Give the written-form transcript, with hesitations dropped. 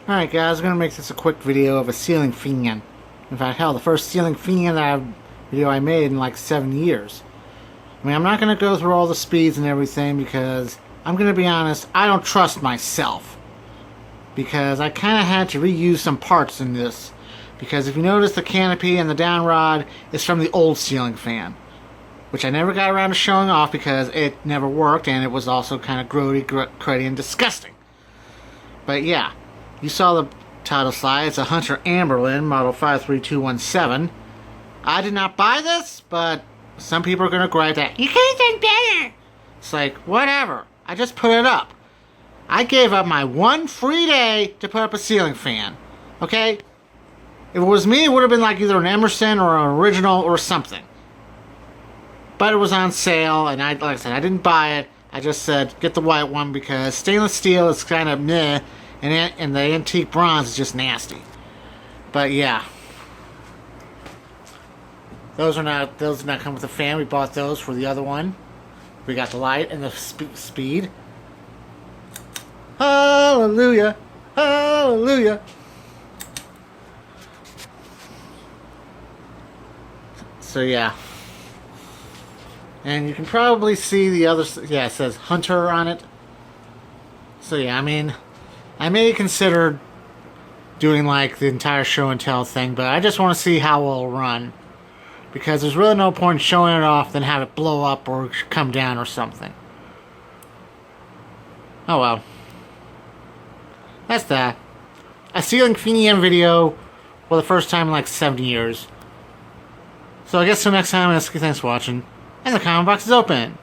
Alright guys, I'm going to make this a quick video of a ceiling fan. In fact, hell, the first ceiling fan video I made in like 7 years. I mean, I'm not going to go through all the speeds and everything because, I'm going to be honest, I don't trust myself. Because I kind of had to reuse some parts in this. Because if you notice, the canopy and the down rod is from the old ceiling fan. Which I never got around to showing off because it never worked and it was also kind of grody, cruddy, and disgusting. But yeah. You saw the title slide. It's a Hunter Amberlin, model 53217. I did not buy this, but some people are going to gripe that, you could have done better. It's like, whatever. I just put it up. I gave up my one free day to put up a ceiling fan. Okay? If it was me, it would have been like either an Emerson or an original or something. But it was on sale, and like I said, I didn't buy it. I just said, get the white one because stainless steel is kind of meh. And the antique bronze is just nasty. But yeah. Those do not come with the fan. We bought those for the other one. We got the light and the speed. Hallelujah. Hallelujah. So yeah. And you can probably see the other, yeah, it says Hunter on it. So yeah, I mean, I may consider doing like the entire show and tell thing, but I just want to see how it'll run. Because there's really no point in showing it off than have it blow up or come down or something. Oh well. That's that. A ceiling fan video for the first time in like 7 years. So I guess till next time, Eskie, thanks for watching. And the comment box is open.